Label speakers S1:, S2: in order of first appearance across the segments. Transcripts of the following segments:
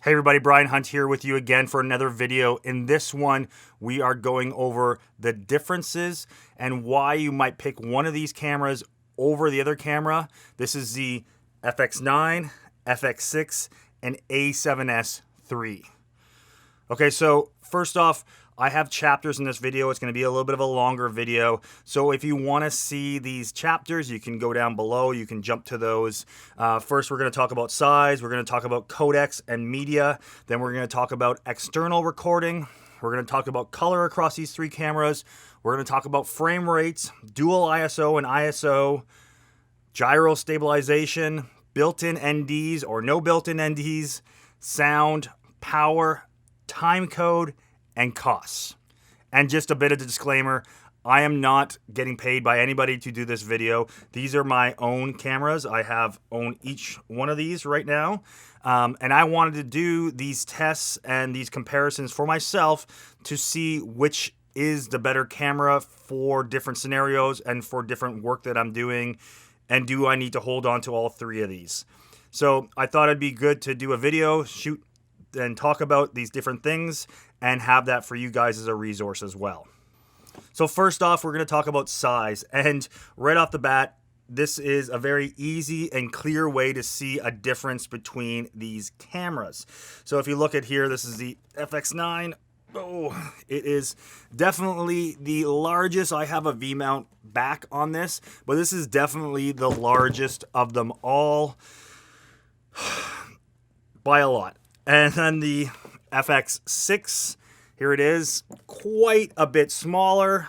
S1: Hey everybody, Brian Hunt here with you again for another video. In this one, we are going over the differences and why you might pick one of these cameras over the other camera. This is the FX9, FX6, and A7S III. Okay, so first off, I have chapters in this video. It's going to be a little bit of a longer video. So if you want to see these chapters, you can go down below. You can jump to those. First, we're going to talk about size. We're going to talk about codecs and media. Then we're going to talk about external recording. We're going to talk about color across these three cameras. We're going to talk about frame rates, dual ISO and ISO, gyro stabilization, built-in NDs or no built-in NDs, sound, power, timecode, and costs. And just a bit of a disclaimer, I am not getting paid by anybody to do this video. These are my own cameras. I own each one of these right now. And I wanted to do these tests and these comparisons for myself to see which is the better camera for different scenarios and for different work that I'm doing. And do I need to hold on to all three of these? So I thought it'd be good to do a video, shoot and talk about these different things and have that for you guys as a resource as well. So first off, we're going to talk about size. And right off the bat, this is a very easy and clear way to see a difference between these cameras. So if you look at here, this is the FX9. Oh, it is definitely the largest. I have a V-mount back on this, but this is definitely the largest of them all by a lot. And then the FX6, here it is, quite a bit smaller.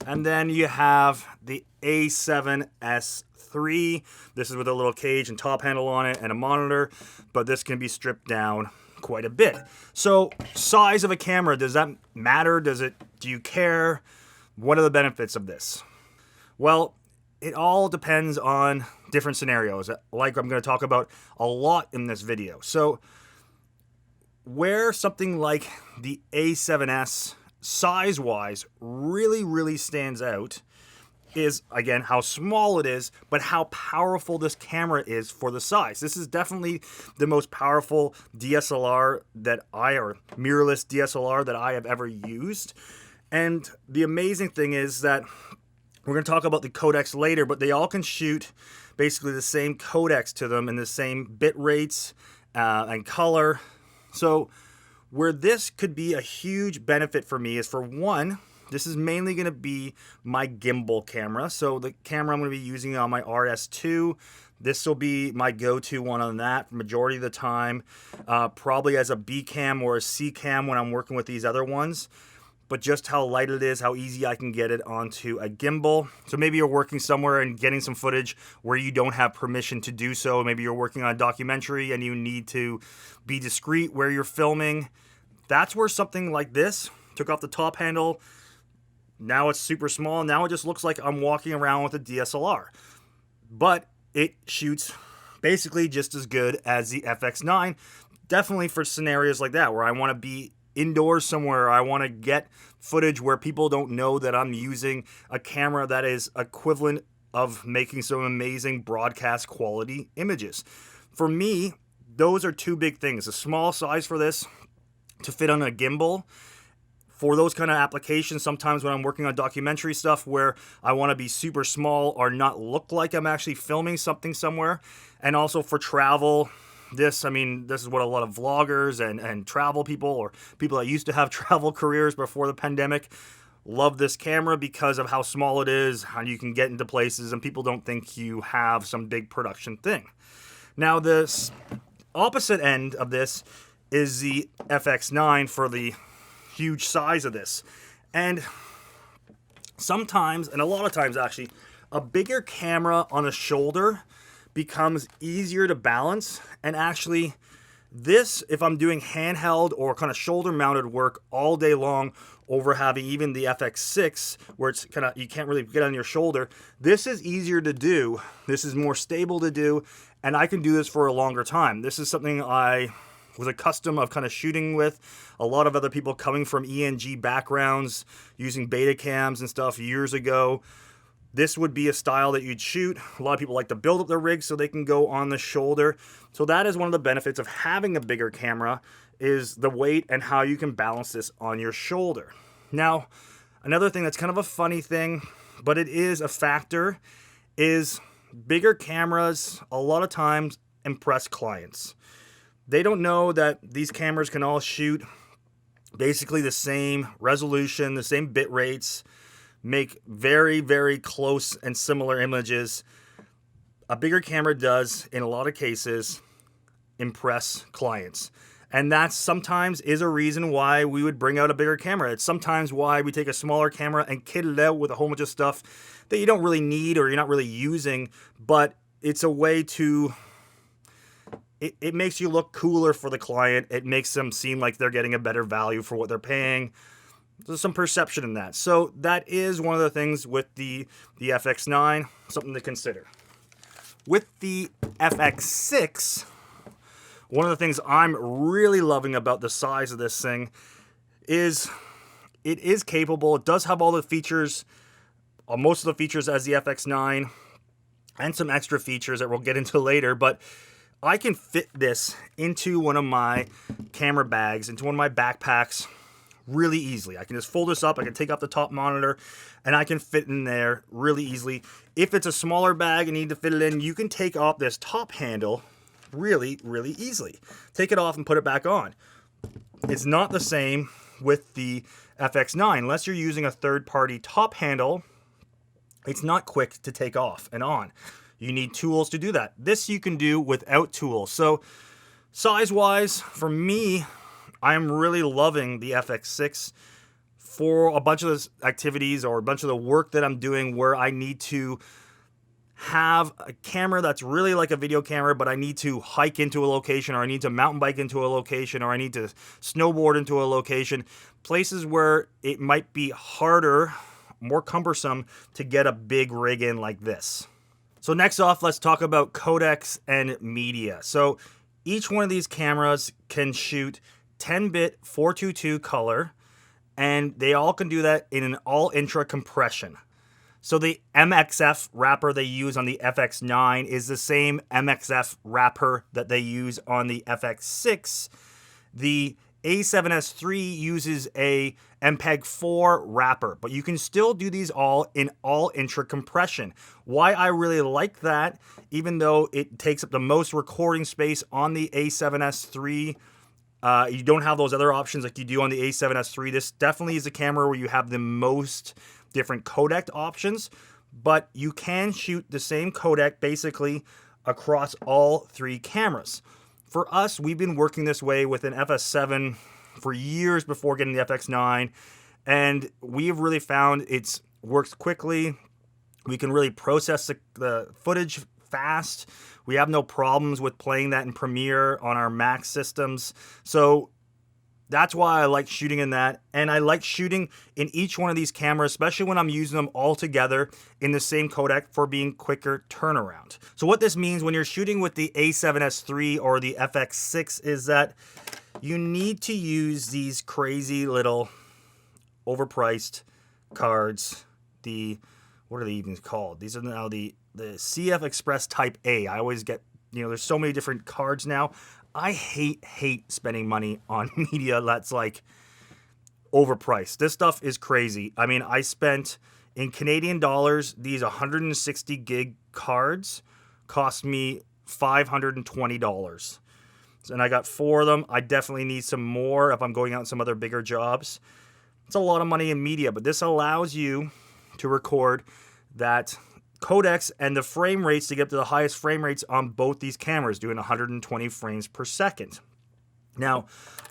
S1: And then you have the A7S III. This is with a little cage and top handle on it and a monitor, but this can be stripped down quite a bit. So size of a camera, does that matter? Do you care? What are the benefits of this? Well, it all depends on different scenarios, like I'm going to talk about a lot in this video. So where something like the A7S size-wise really stands out is, again, how small it is, but how powerful this camera is for the size. This is definitely the most powerful DSLR or mirrorless DSLR that I have ever used. And the amazing thing is that we're going to talk about the codecs later, but they all can shoot basically the same codecs to them and the same bit rates and color. So where this could be a huge benefit for me is, for one, this is mainly going to be my gimbal camera. So the camera I'm going to be using on my RS2, this will be my go-to one on that for majority of the time, probably as a B cam or a C cam when I'm working with these other ones. But just how light it is, how easy I can get it onto a gimbal. So maybe you're working somewhere and getting some footage where you don't have permission to do so. Maybe you're working on a documentary and you need to be discreet where you're filming. That's where something like this, took off the top handle, now it's super small. Now it just looks like I'm walking around with a DSLR. But it shoots basically just as good as the FX9. Definitely for scenarios like that where I want to be indoors somewhere, I want to get footage where people don't know that I'm using a camera that is equivalent of making some amazing broadcast quality images. For me, those are two big things. A small size for this to fit on a gimbal. For those kind of applications, sometimes when I'm working on documentary stuff where I want to be super small or not look like I'm actually filming something somewhere. And also for travel, this is what a lot of vloggers and travel people, or people that used to have travel careers before the pandemic, love this camera because of how small it is, how you can get into places, and people don't think you have some big production thing. Now, this opposite end of this is the FX9 for the huge size of this. And sometimes, and a lot of times actually, a bigger camera on a shoulder becomes easier to balance. And actually, this, if I'm doing handheld or kind of shoulder mounted work all day long over having even the FX6 where it's kind of, you can't really get on your shoulder, this is easier to do. This is more stable to do, and I can do this for a longer time. This is something I was accustomed of kind of shooting with. A lot of other people coming from ENG backgrounds, using beta cams and stuff years ago, this would be a style that you'd shoot. A lot of people like to build up their rig so they can go on the shoulder. So that is one of the benefits of having a bigger camera, is the weight and how you can balance this on your shoulder. Now, another thing that's kind of a funny thing, but it is a factor, is bigger cameras a lot of times impress clients. They don't know that these cameras can all shoot basically the same resolution, the same bit rates, make very, very close and similar images. A bigger camera does, in a lot of cases, impress clients. And that sometimes is a reason why we would bring out a bigger camera. It's sometimes why we take a smaller camera and kit it out with a whole bunch of stuff that you don't really need or you're not really using, but it's a way to... It makes you look cooler for the client. It makes them seem like they're getting a better value for what they're paying. There's some perception in that. So that is one of the things with the FX9, something to consider. With the FX6, one of the things I'm really loving about the size of this thing is it is capable. It does have all the features, most of the features as the FX9, and some extra features that we'll get into later, but I can fit this into one of my camera bags, into one of my backpacks really easily. I can just fold this up, I can take off the top monitor, and I can fit in there really easily. If it's a smaller bag and you need to fit it in, you can take off this top handle really, really easily. Take it off and put it back on. It's not the same with the FX9. Unless you're using a third-party top handle, it's not quick to take off and on. You need tools to do that. This you can do without tools. So size-wise, for me, I'm really loving the FX6 for a bunch of those activities or a bunch of the work that I'm doing where I need to have a camera that's really like a video camera, but I need to hike into a location, or I need to mountain bike into a location, or I need to snowboard into a location. Places where it might be harder, more cumbersome to get a big rig in like this. So next off, let's talk about codecs and media. So each one of these cameras can shoot 10-bit 422 color, and they all can do that in an all-intra compression. So the MXF wrapper they use on the FX9 is the same MXF wrapper that they use on the FX6. The A7S III uses a MPEG-4 wrapper, but you can still do these all in all-intra compression. Why I really like that, even though it takes up the most recording space on the A7S III, you don't have those other options like you do on the A7S III. This definitely is a camera where you have the most different codec options, but you can shoot the same codec basically across all three cameras. For us, we've been working this way with an FS7 for years before getting the FX9, and we've really found it works quickly. We can really process the footage fast. We have no problems with playing that in Premiere on our Mac systems. So that's why I like shooting in that, and I like shooting in each one of these cameras, especially when I'm using them all together in the same codec for being quicker turnaround. So what this means when you're shooting with the A7S III or the FX6 is that you need to use these crazy little overpriced cards. What are they even called? These are now the CF Express Type A. I always get, there's so many different cards now. I hate spending money on media that's like overpriced. This stuff is crazy. I mean, I spent in Canadian dollars, these 160 gig cards cost me $520. And I got 4 of them. I definitely need some more if I'm going out on some other bigger jobs. It's a lot of money in media, but this allows you to record that codecs and the frame rates to get to the highest frame rates on both these cameras, doing 120 frames per second. Now,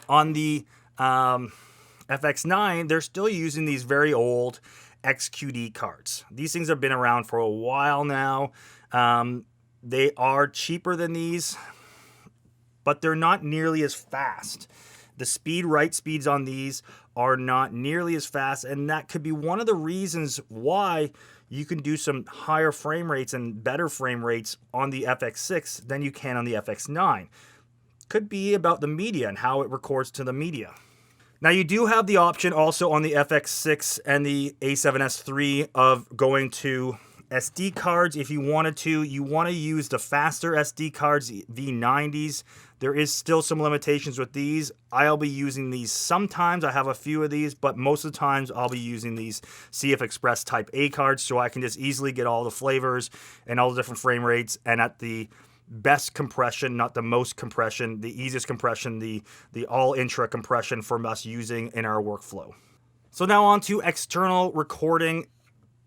S1: on the FX9, they're still using these very old XQD cards. These things have been around for a while now. They are cheaper than these, but they're not nearly as fast. The write speeds on these are not nearly as fast, and that could be one of the reasons why you can do some higher frame rates and better frame rates on the FX6 than you can on the FX9. Could be about the media and how it records to the media. Now you do have the option also on the FX6 and the A7S III of going to SD cards, if you wanted to, you want to use the faster SD cards, V90s. There is still some limitations with these. I'll be using these sometimes. I have a few of these, but most of the times I'll be using these CF Express Type A cards, so I can just easily get all the flavors and all the different frame rates, and at the best compression, not the most compression, the easiest compression, the all intra compression for us using in our workflow. So now on to external recording.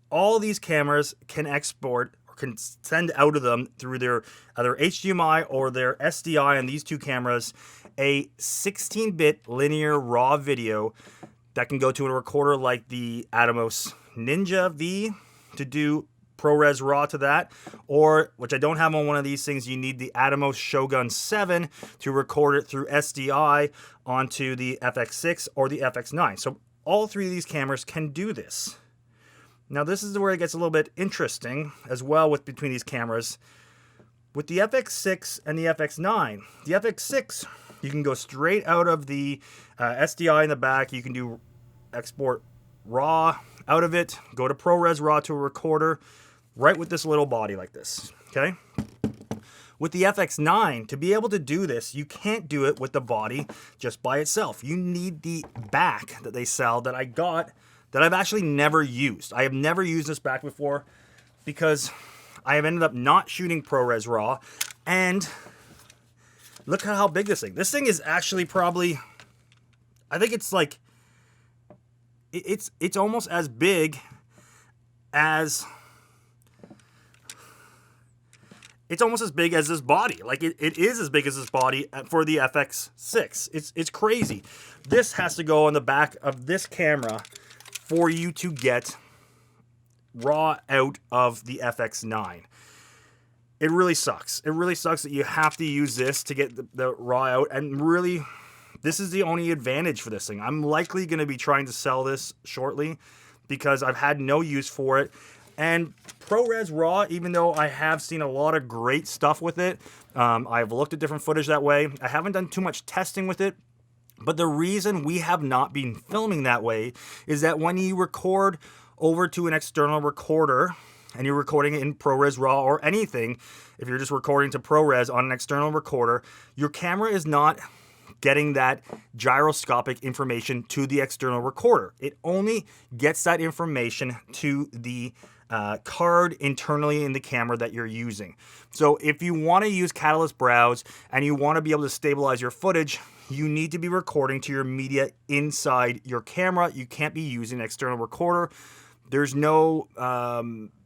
S1: All these cameras can export or can send out of them through their either HDMI or their SDI on these two cameras a 16-bit linear raw video that can go to a recorder like the Atomos Ninja V to do ProRes RAW to that, or, which I don't have on one of these things, you need the Atomos Shogun 7 to record it through SDI onto the FX6 or the FX9. So all three of these cameras can do this. Now this is where it gets a little bit interesting as well with between these cameras. With the FX6 and the FX9, the FX6, you can go straight out of the SDI in the back. You can do export RAW out of it, go to ProRes RAW to a recorder, right with this little body like this, okay? With the FX9, to be able to do this, you can't do it with the body just by itself. You need the back that they sell that I got that I've actually never used. I have never used this back before because I have ended up not shooting ProRes RAW, and look at how big this thing. This thing is actually probably, I think it's like, it's almost as big as, it's almost as big as this body. Like it is as big as this body for the FX6. It's crazy. This has to go on the back of this camera for you to get RAW out of the FX9. It really sucks. It really sucks that you have to use this to get the RAW out, and really, this is the only advantage for this thing. I'm likely going to be trying to sell this shortly because I've had no use for it. And ProRes RAW, even though I have seen a lot of great stuff with it, I've looked at different footage that way. I haven't done too much testing with it. But the reason we have not been filming that way is that when you record over to an external recorder and you're recording it in ProRes RAW or anything, if you're just recording to ProRes on an external recorder, your camera is not getting that gyroscopic information to the external recorder. It only gets that information to the card internally in the camera that you're using. So if you want to use Catalyst Browse and you want to be able to stabilize your footage, you need to be recording to your media inside your camera. You can't be using an external recorder. There's no,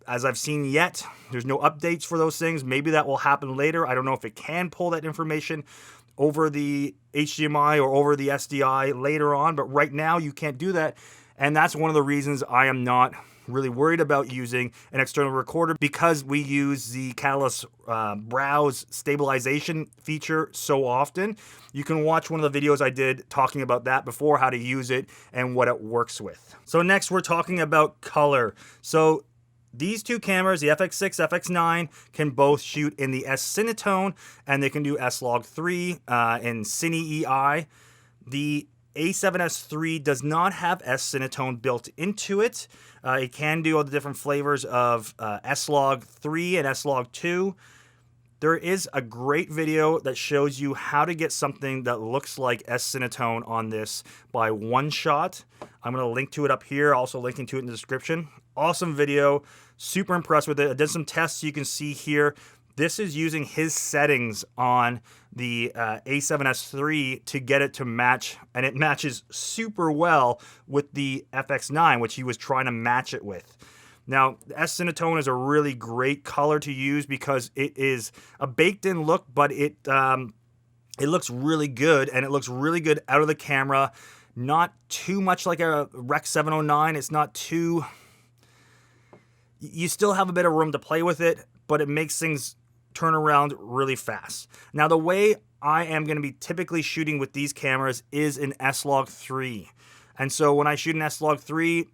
S1: as I've seen yet, there's no updates for those things. Maybe that will happen later. I don't know if it can pull that information over the HDMI or over the SDI later on, but right now you can't do that. And that's one of the reasons I am not really worried about using an external recorder, because we use the Catalyst Browse stabilization feature so often. You can watch one of the videos I did talking about that before, how to use it and what it works with. So next we're talking about color. So these two cameras, the FX6, FX9, can both shoot in the S Cinetone, and they can do S-Log3 in Cine EI. The A7S III does not have S Cinetone built into it. It can do all the different flavors of S-Log3 and S-Log2. There is a great video that shows you how to get something that looks like S Cinetone on this by OneShot. I'm going to link to it up here, also linking to it in the description. Awesome video, super impressed with it. I did some tests you can see here. This is using his settings on the A7S III to get it to match, and it matches super well with the FX9, which he was trying to match it with. Now, S Cinetone is a really great color to use because it is a baked-in look, but it looks really good, and it looks really good out of the camera. Not too much like a Rec 709. It's not too... You still have a bit of room to play with it, but it makes things turn around really fast. Now, the way I am going to be typically shooting with these cameras is in S-Log3. And so when I shoot in S-Log3,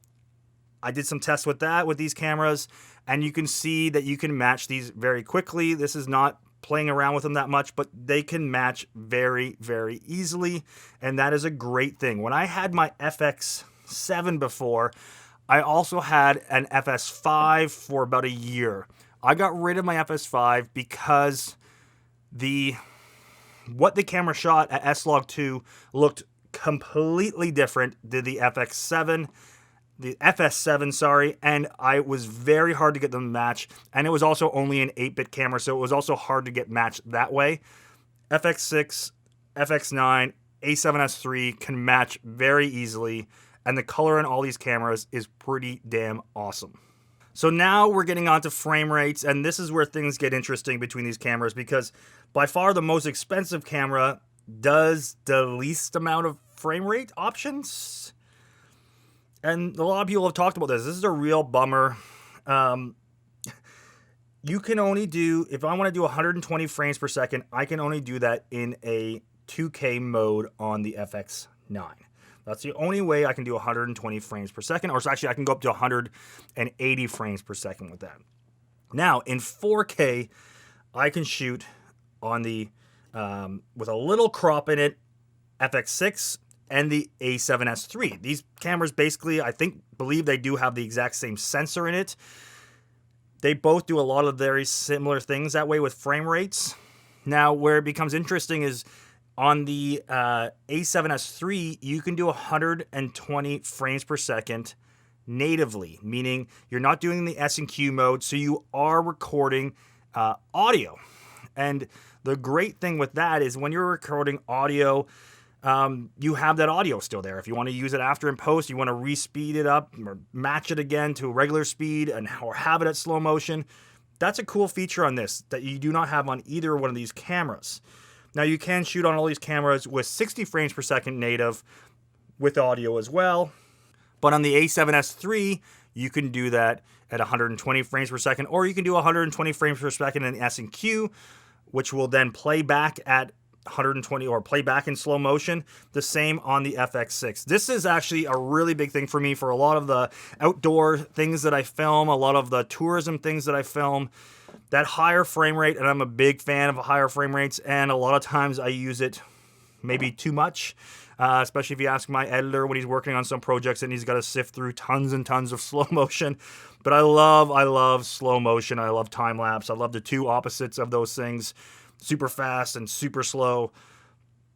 S1: I did some tests with that with these cameras, and you can see that you can match these very quickly. This is not playing around with them that much, but they can match very, very easily, and that is a great thing. When I had my FX7 before, I also had an FS5 for about a year. I got rid of my FS5 because what the camera shot at S-Log2 looked completely different than the FX7, the FS7, sorry, and I was very hard to get them to match, and it was also only an 8-bit camera, so it was also hard to get matched that way. FX6, FX9, A7S III can match very easily, and the color in all these cameras is pretty damn awesome. So now we're getting on to frame rates, and this is where things get interesting between these cameras, because by far the most expensive camera does the least amount of frame rate options. And a lot of people have talked about this. This is a real bummer. You can only do, if I want to do 120 frames per second, I can only do that in a 2K mode on the FX9. That's the only way I can do 120 frames per second, or actually I can go up to 180 frames per second with that. Now, in 4K, I can shoot on the, with a little crop in it, FX6 and the A7S III. These cameras basically, believe they do have the exact same sensor in it. They both do a lot of very similar things that way with frame rates. Now, where it becomes interesting is on the A7S III, you can do 120 frames per second natively, meaning you're not doing the S&Q mode, so you are recording audio. And the great thing with that is when you're recording audio, you have that audio still there. If you want to use it after in post, you want to re-speed it up or match it again to regular speed or have it at slow motion. That's a cool feature on this that you do not have on either one of these cameras. Now you can shoot on all these cameras with 60 frames per second native with audio as well. But on the A7S III, you can do that at 120 frames per second, or you can do 120 frames per second in S&Q, which will then play back at 120 or play back in slow motion. The same on the FX6. This is actually a really big thing for me for a lot of the outdoor things that I film, a lot of the tourism things that I film. That higher frame rate, and I'm a big fan of higher frame rates, and a lot of times I use it maybe too much, especially if you ask my editor when he's working on some projects and he's got to sift through tons and tons of slow motion. But I love slow motion. I love time lapse. I love the two opposites of those things. Super fast and super slow.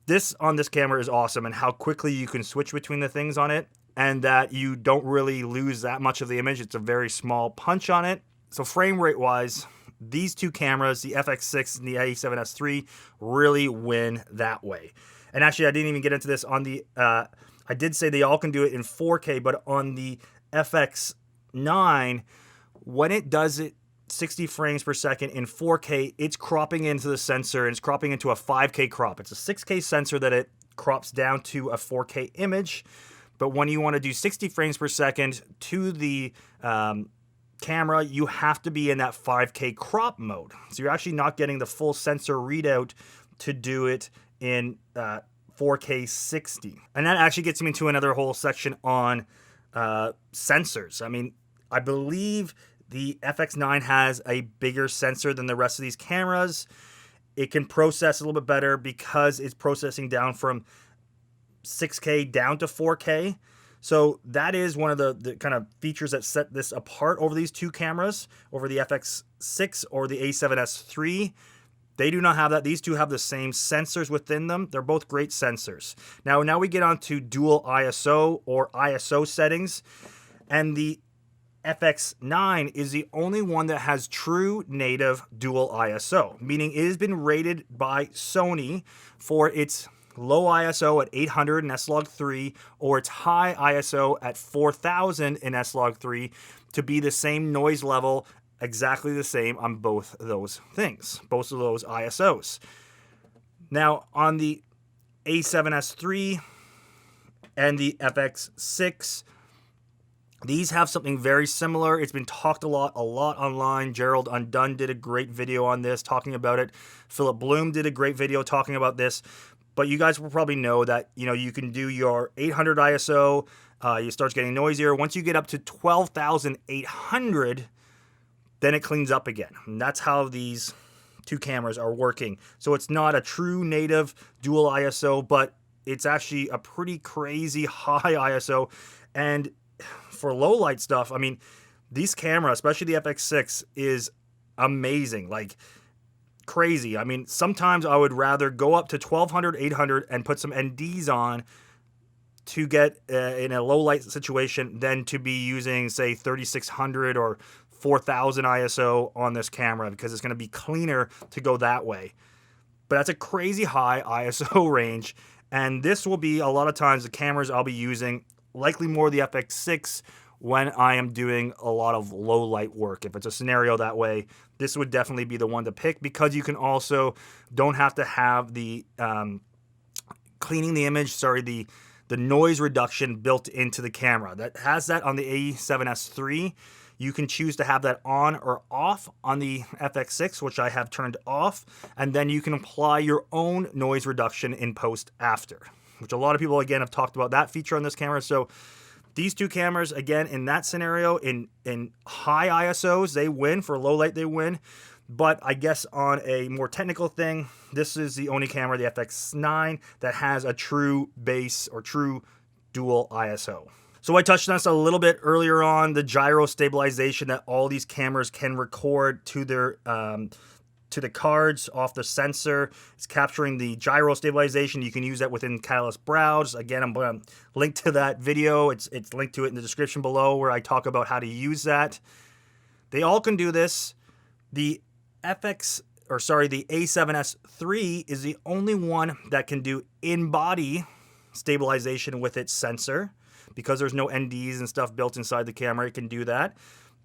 S1: This on this camera is awesome, and how quickly you can switch between the things on it, and that you don't really lose that much of the image. It's a very small punch on it. So frame rate wise, these two cameras, the FX6 and the A7S III, really win that way. And actually, I didn't even get into this on the, I did say they all can do it in 4K, but on the FX9, when it does it 60 frames per second in 4K, it's cropping into the sensor, and it's cropping into a 5K crop. It's a 6K sensor that it crops down to a 4K image. But when you want to do 60 frames per second to the camera, you have to be in that 5K crop mode. So you're actually not getting the full sensor readout to do it in 4K 60. And that actually gets me into another whole section on sensors. I mean, I believe the FX9 has a bigger sensor than the rest of these cameras. It can process a little bit better because it's processing down from 6K down to 4K. So that is one of the kind of features that set this apart over these two cameras, over the FX6 or the A7S III. They do not have that. These two have the same sensors within them. They're both great sensors. Now we get on to dual ISO or ISO settings. And the FX9 is the only one that has true native dual ISO, meaning it has been rated by Sony for its low ISO at 800 in S-Log3 or its high ISO at 4000 in S-Log3 to be the same noise level, exactly the same on both of those things, both of those ISOs. Now, on the A7S III and the FX6, these have something very similar. It's been talked a lot online. Gerald Undone did a great video on this talking about it. Philip Bloom did a great video talking about this. But you guys will probably know that, you can do your 800 ISO. You start getting noisier. Once you get up to 12,800, then it cleans up again. And that's how these two cameras are working. So it's not a true native dual ISO, but it's actually a pretty crazy high ISO. And for low light stuff, I mean, these cameras, especially the FX6, is amazing. Like, crazy. I mean, sometimes I would rather go up to 1200, 800 and put some NDs on to get in a low light situation than to be using, say, 3600 or 4000 ISO on this camera, because it's going to be cleaner to go that way. But that's a crazy high ISO range, and this will be a lot of times the cameras I'll be using, likely more the FX6, when I am doing a lot of low light work. If it's a scenario that way, this would definitely be the one to pick, because you can also don't have to have the cleaning the image, the noise reduction built into the camera. That has that on the A7S III. You can choose to have that on or off on the FX6, which I have turned off, and then you can apply your own noise reduction in post after, which a lot of people, again, have talked about that feature on this camera. So these two cameras, again, in that scenario, in high ISOs, they win. For low light, they win. But I guess on a more technical thing, this is the only camera, the FX9, that has a true base or true dual ISO. So I touched on this a little bit earlier on, the gyro stabilization that all these cameras can record to their to the cards off the sensor. It's capturing the gyro stabilization. You can use that within Catalyst Browse. Again, I'm going to link to that video. It's linked to it in the description below, where I talk about how to use that. They all can do this. The the A7S III is the only one that can do in-body stabilization with its sensor, because there's no NDs and stuff built inside the camera. It can do that.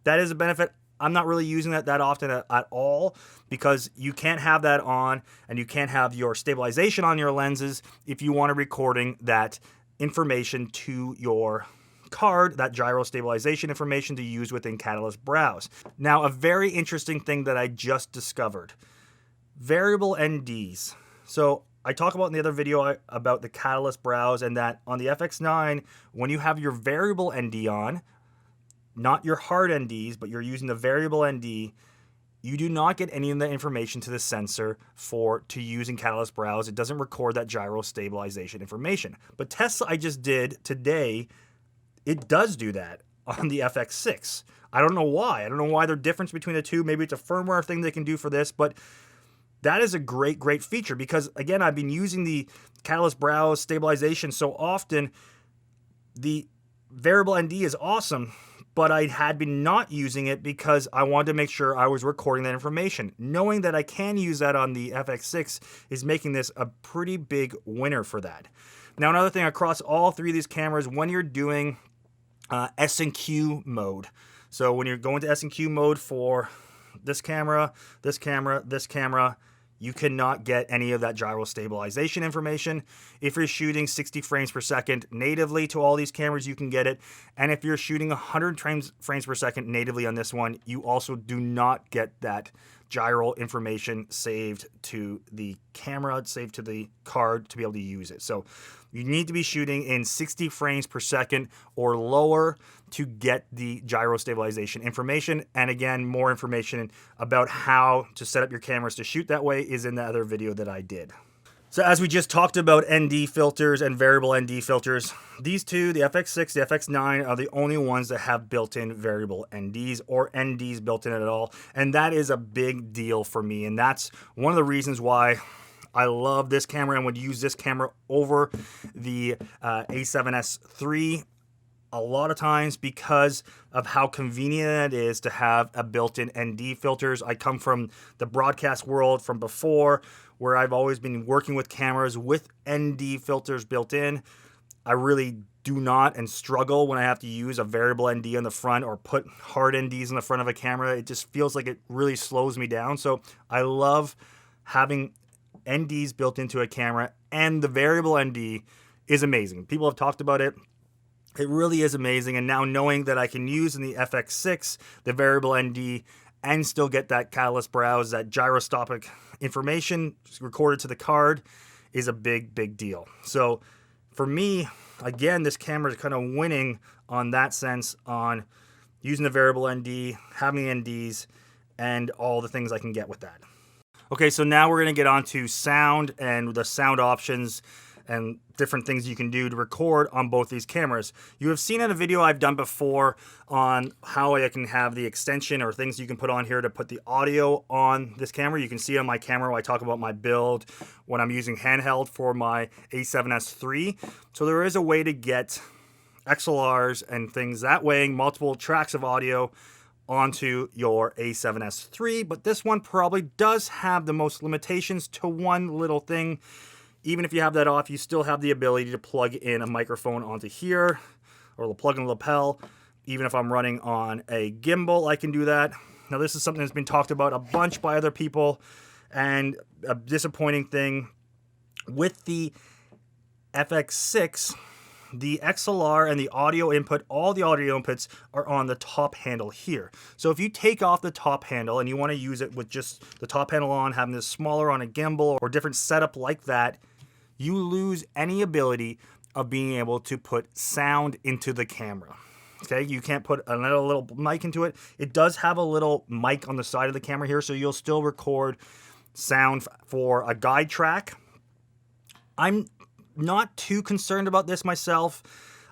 S1: That is a benefit. I'm not really using that often at all, because you can't have that on, and you can't have your stabilization on your lenses if you want to recording that information to your card, that gyro stabilization information to use within Catalyst Browse. Now, a very interesting thing that I just discovered: variable NDs. So I talk about in the other video about the Catalyst Browse, and that on the FX9, when you have your variable ND on, not your hard NDs, but you're using the variable ND, you do not get any of the information to the sensor to use in Catalyst Browse. It doesn't record that gyro stabilization information. But tests I just did today, it does do that on the FX6. I don't know why. I don't know why there's difference between the two. Maybe it's a firmware thing they can do for this, but that is a great, great feature, because, again, I've been using the Catalyst Browse stabilization so often. The variable ND is awesome, but I had been not using it because I wanted to make sure I was recording that information. Knowing that I can use that on the FX6 is making this a pretty big winner for that. Now, another thing across all three of these cameras, when you're doing S&Q mode, so when you're going to S&Q mode for this camera, this camera, this camera, you cannot get any of that gyro stabilization information. If you're shooting 60 frames per second natively to all these cameras, you can get it. And if you're shooting 100 frames per second natively on this one, you also do not get that gyro information saved to the camera, saved to the card to be able to use it. So you need to be shooting in 60 frames per second or lower to get the gyro stabilization information. And again, more information about how to set up your cameras to shoot that way is in the other video that I did. So as we just talked about ND filters and variable ND filters, these two, the FX6, the FX9, are the only ones that have built-in variable NDs or NDs built in at all. And that is a big deal for me. And that's one of the reasons why I love this camera and would use this camera over the A7S III a lot of times, because of how convenient it is to have a built-in ND filters. I come from the broadcast world from before, where I've always been working with cameras with ND filters built in. I really do not and struggle when I have to use a variable ND on the front or put hard NDs in the front of a camera. It just feels like it really slows me down. So I love having NDs built into a camera, and the variable ND is amazing. People have talked about it. It really is amazing. And now knowing that I can use in the FX6 the variable ND and still get that Catalyst Browse, that gyroscopic information recorded to the card, is a big, big deal. So for me, again, this camera is kind of winning on that sense, on using the variable ND, having NDs, and all the things I can get with that. Okay, so now we're going to get on to sound and the sound options. and different things you can do to record on both these cameras. You have seen in a video I've done before on how I can have the extension or things you can put on here to put the audio on this camera. You can see on my camera when I talk about my build when I'm using handheld for my A7S III. So there is a way to get XLRs and things that way, multiple tracks of audio onto your A7S III, but this one probably does have the most limitations to one little thing. Even if you have that off, you still have the ability to plug in a microphone onto here, or plug in a lapel. Even if I'm running on a gimbal, I can do that. Now this is something that's been talked about a bunch by other people, and a disappointing thing with the FX6, the XLR and the audio input, all the audio inputs are on the top handle here. So if you take off the top handle and you want to use it with just the top handle on, having this smaller on a gimbal or different setup like that, you lose any ability of being able to put sound into the camera. Okay, you can't put another little mic into it. It does have a little mic on the side of the camera here, so you'll still record sound for a guide track. I'm not too concerned about this myself.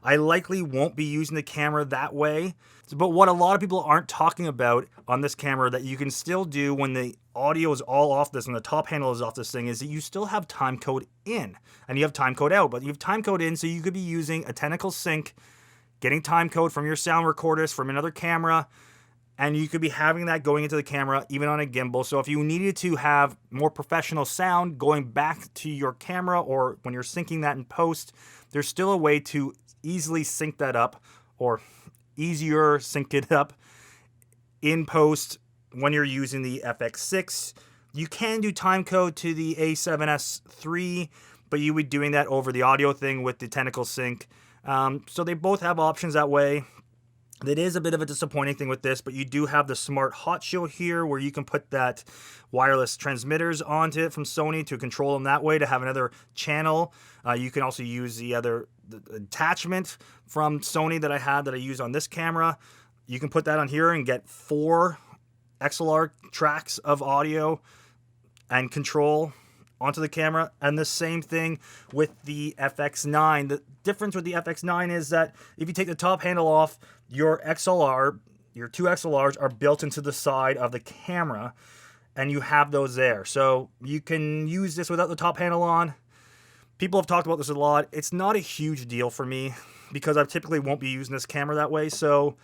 S1: I likely won't be using the camera that way. But what a lot of people aren't talking about on this camera that you can still do when the audio is all off this and the top handle is off this thing is that you still have timecode in and you have timecode out. But you have timecode in, so you could be using a technical sync, getting timecode from your sound recorders from another camera, and you could be having that going into the camera even on a gimbal. So if you needed to have more professional sound going back to your camera, or when you're syncing that in post, there's still a way to easily sync that up, or easier sync it up in post when you're using the FX6. You can do timecode to the A7S III, but you would be doing that over the audio thing with the technical sync. So they both have options that way. That is a bit of a disappointing thing with this, but you do have the smart hot shield here where you can put that wireless transmitters onto it from Sony to control them that way, to have another channel. You can also use the attachment from Sony that I use on this camera. You can put that on here and get 4 XLR tracks of audio and control onto the camera. And the same thing with the FX9. The difference with the FX9 is that if you take the top handle off, your XLR, your 2 XLRs are built into the side of the camera, and you have those there. So you can use this without the top handle on. People have talked about this a lot. It's not a huge deal for me because I typically won't be using this camera that way. So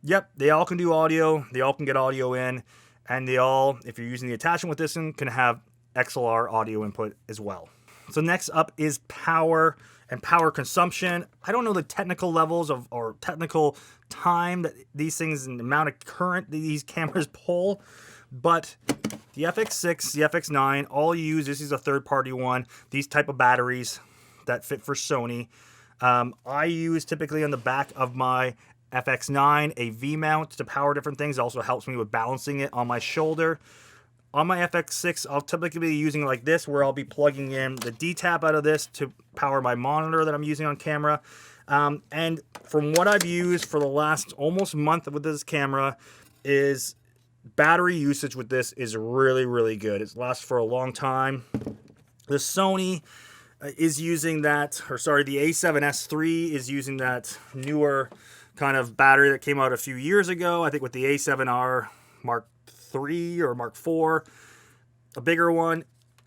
S1: yep, they all can do audio. They all can get audio in, and they all, if you're using the attachment with this one, can have XLR audio input as well. So next up is power and power consumption. I don't know the technical levels of, or technical time that these things and the amount of current that these cameras pull, but the FX6, the FX9, all use, this is a third-party one, these type of batteries that fit for Sony. I use typically on the back of my FX9 a V-mount to power different things. It also helps me with balancing it on my shoulder. On my FX6, I'll typically be using it like this, where I'll be plugging in the D-tap out of this to power my monitor that I'm using on camera. And from what I've used for the last almost month with this camera, is battery usage with this is really, really good. It lasts for a long time. The Sony is using that, or sorry, the A7S III is using that newer kind of battery that came out a few years ago. I think with the A7R Mark III or Mark IV, a bigger one.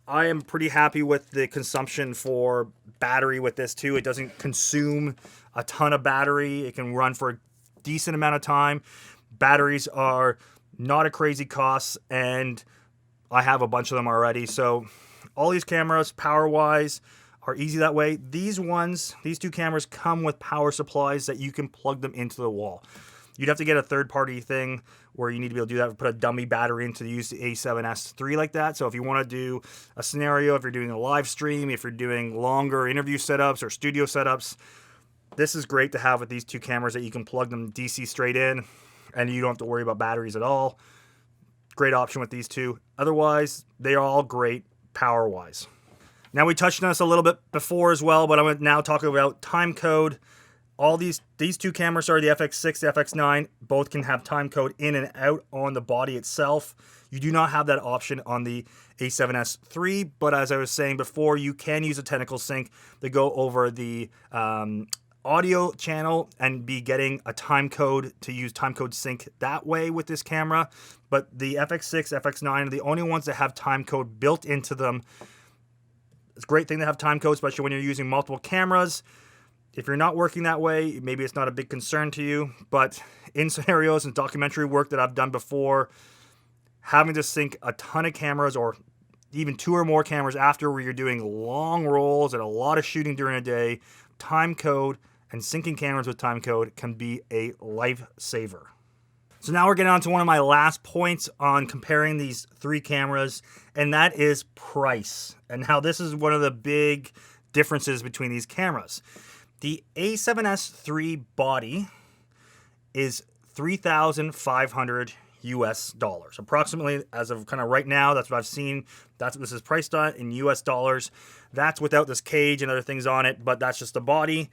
S1: I am pretty happy with the consumption for battery with this too. It doesn't consume a ton of battery. It can run for a decent amount of time. Batteries are not a crazy cost, and I have a bunch of them already. So all these cameras, power-wise, are easy that way. These 2 cameras come with power supplies that you can plug them into the wall. You'd have to get a third-party thing where you need to be able to do that, put a dummy battery in to use the A7S III like that. So if you want to do a scenario, if you're doing a live stream, if you're doing longer interview setups or studio setups, this is great to have with these 2 cameras that you can plug them DC straight in, and you don't have to worry about batteries at all. Great option with these 2. Otherwise, they are all great power-wise. Now, we touched on this a little bit before as well, but I'm going to now talk about timecode All these two cameras, sorry, the FX6, the FX9, both can have timecode in and out on the body itself. You do not have that option on the A7S III, but as I was saying before, you can use a technical sync to go over the audio channel and be getting a timecode to use timecode sync that way with this camera. But the FX6, FX9 are the only ones that have timecode built into them. It's a great thing to have timecode, especially when you're using multiple cameras. If you're not working that way, maybe it's not a big concern to you, but in scenarios and documentary work that I've done before, having to sync a ton of cameras or even 2 or more cameras after where you're doing long rolls and a lot of shooting during a day, timecode and syncing cameras with timecode can be a lifesaver. So now we're getting on to one of my last points on comparing these 3 cameras, and that is price. And how this is one of the big differences between these cameras. The A7S III body is $3,500 US dollars. Approximately, as of kind of right now, that's what I've seen. That's what this is priced at in US dollars. That's without this cage and other things on it, but that's just the body.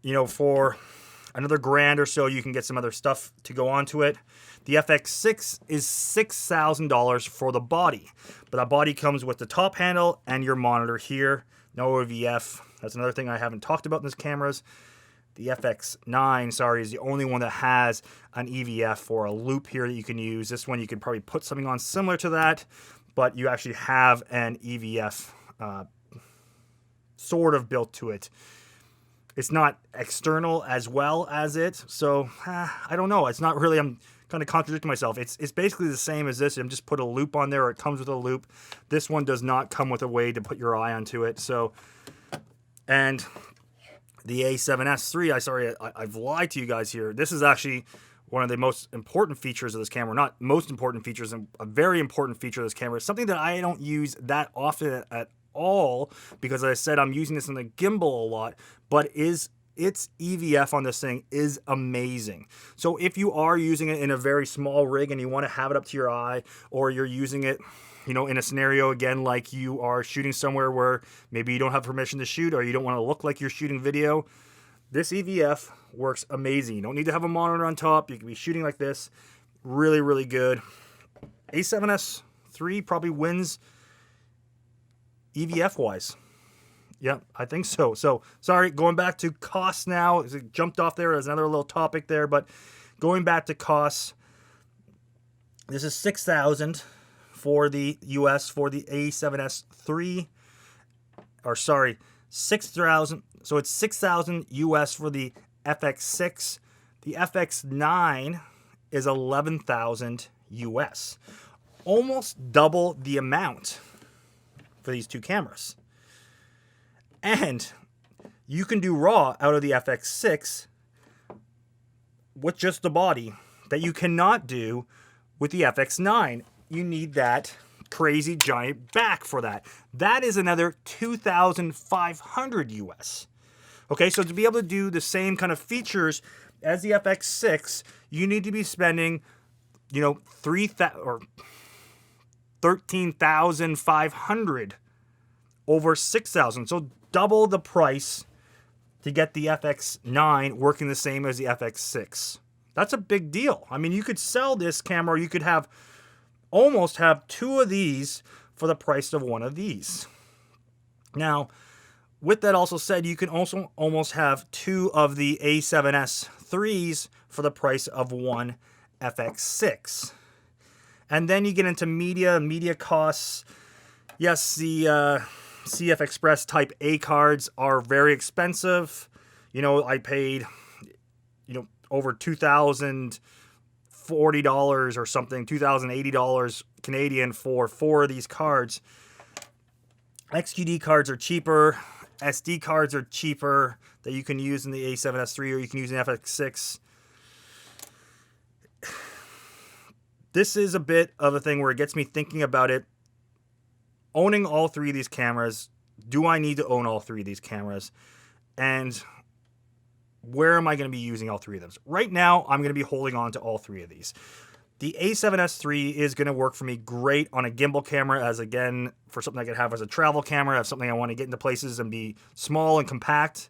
S1: You know, for another $1,000 or so, you can get some other stuff to go onto it. The FX6 is $6,000 for the body, but that body comes with the top handle and your monitor here. No OVF. That's another thing I haven't talked about in these cameras. The FX9, sorry, is the only one that has an EVF or a loop here that you can use. This one you could probably put something on similar to that, but you actually have an EVF sort of built to it. It's not external as well as it, so I don't know. It's not really, I'm kind of contradicting myself. It's basically the same as this. I'm just put a loop on there, or it comes with a loop. This one does not come with a way to put your eye onto it. So, and the A7S III, I've lied to you guys here. This is actually one of the most important features of this camera. Not most important features, and a very important feature of this camera. It's something that I don't use that often at all, because as I said, I'm using this in the gimbal a lot, but its EVF on this thing is amazing. So if you are using it in a very small rig and you want to have it up to your eye, or you're using it, you know, in a scenario, again, like you are shooting somewhere where maybe you don't have permission to shoot, or you don't want to look like you're shooting video, this EVF works amazing. You don't need to have a monitor on top. You can be shooting like this. Really, really good. A7S III probably wins EVF-wise. Yeah, I think so. So, sorry, going back to costs now. It jumped off there as another little topic there, but going back to costs, this is $6,000 for the US for the A7S III, or sorry, 6,000. So it's 6,000 US for the FX6. The FX9 is 11,000 US. Almost double the amount for these two cameras. And you can do RAW out of the FX6 with just the body that you cannot do with the FX9. You need that crazy giant back for that. That is another 2,500 US. Okay, so to be able to do the same kind of features as the FX6, you need to be spending, you know, 13,500 over 6,000. So double the price to get the FX9 working the same as the FX6. That's a big deal. I mean, you could sell this camera, or you could have almost have two of these for the price of one of these. Now, with that also said, you can also almost have two of the A7S IIIs for the price of one FX6. And then you get into media costs. Yes, the CF Express Type A cards are very expensive. You know, I paid, you know, over $2,040 or something, $2,080 Canadian for 4 of these cards. XQD cards are cheaper. SD cards are cheaper that you can use in the A7S III, or you can use in the FX6. This is a bit of a thing where it gets me thinking about it. Owning all 3 of these cameras, do I need to own all 3 of these cameras? And where am I going to be using all 3 of them? Right now, I'm going to be holding on to all 3 of these. The A7S III is going to work for me great on a gimbal camera, as again, for something I could have as a travel camera, if something I want to get into places and be small and compact.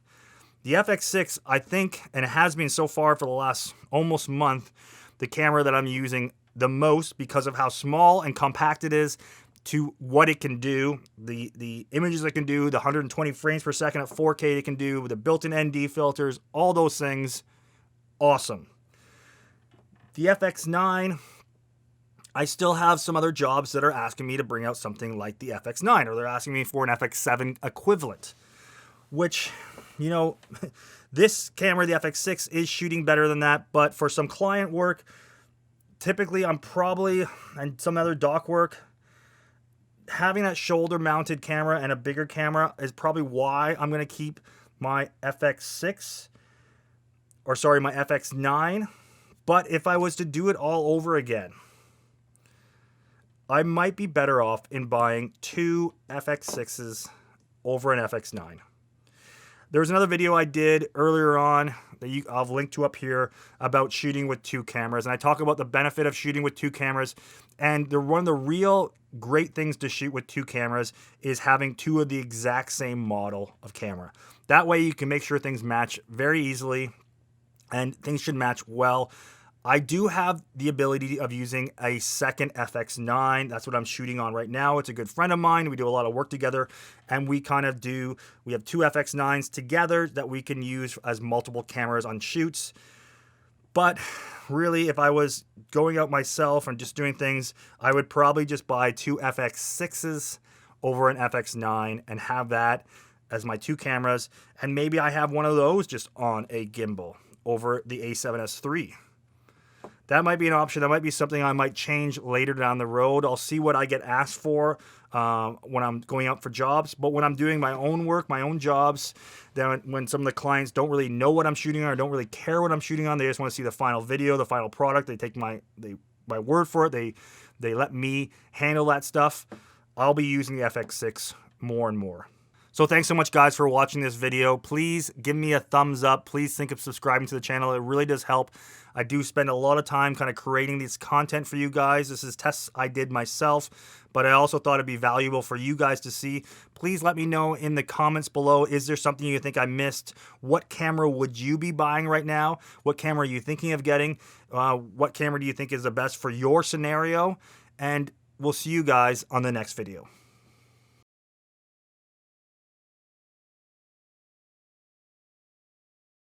S1: The FX6, I think, and it has been so far for the last almost month, the camera that I'm using the most because of how small and compact it is to what it can do, the images it can do, the 120 frames per second at 4K it can do, with the built-in ND filters, all those things, awesome. The FX9, I still have some other jobs that are asking me to bring out something like the FX9, or they're asking me for an FX7 equivalent, which, you know, this camera, the FX6, is shooting better than that, but for some client work, typically I'm probably, and some other dock work, having that shoulder-mounted camera and a bigger camera is probably why I'm going to keep my FX6, or sorry, my FX9. But if I was to do it all over again, I might be better off in buying two FX6s over an FX9. There's another video I did earlier on that I'll link to up here about shooting with two cameras. And I talk about the benefit of shooting with two cameras. And one of the real great things to shoot with two cameras is having two of the exact same model of camera. That way you can make sure things match very easily and things should match well. I do have the ability of using a second FX9. That's what I'm shooting on right now. It's a good friend of mine. We do a lot of work together, and we have two FX9s together that we can use as multiple cameras on shoots. But really, if I was going out myself and just doing things, I would probably just buy two FX6s over an FX9 and have that as my two cameras. And maybe I have one of those just on a gimbal over the A7S III. That might be an option. That might be something I might change later down the road. I'll see what I get asked for when I'm going out for jobs. But when I'm doing my own work, my own jobs, then when some of the clients don't really know what I'm shooting on or don't really care what I'm shooting on, they just want to see the final video, the final product. They take my word for it. They let me handle that stuff. I'll be using the FX6 more and more. So thanks so much, guys, for watching this video. Please give me a thumbs up. Please think of subscribing to the channel. It really does help. I do spend a lot of time kind of creating this content for you guys. This is tests I did myself, but I also thought it'd be valuable for you guys to see. Please let me know in the comments below, is there something you think I missed? What camera would you be buying right now? What camera are you thinking of getting? What camera do you think is the best for your scenario? And we'll see you guys on the next video.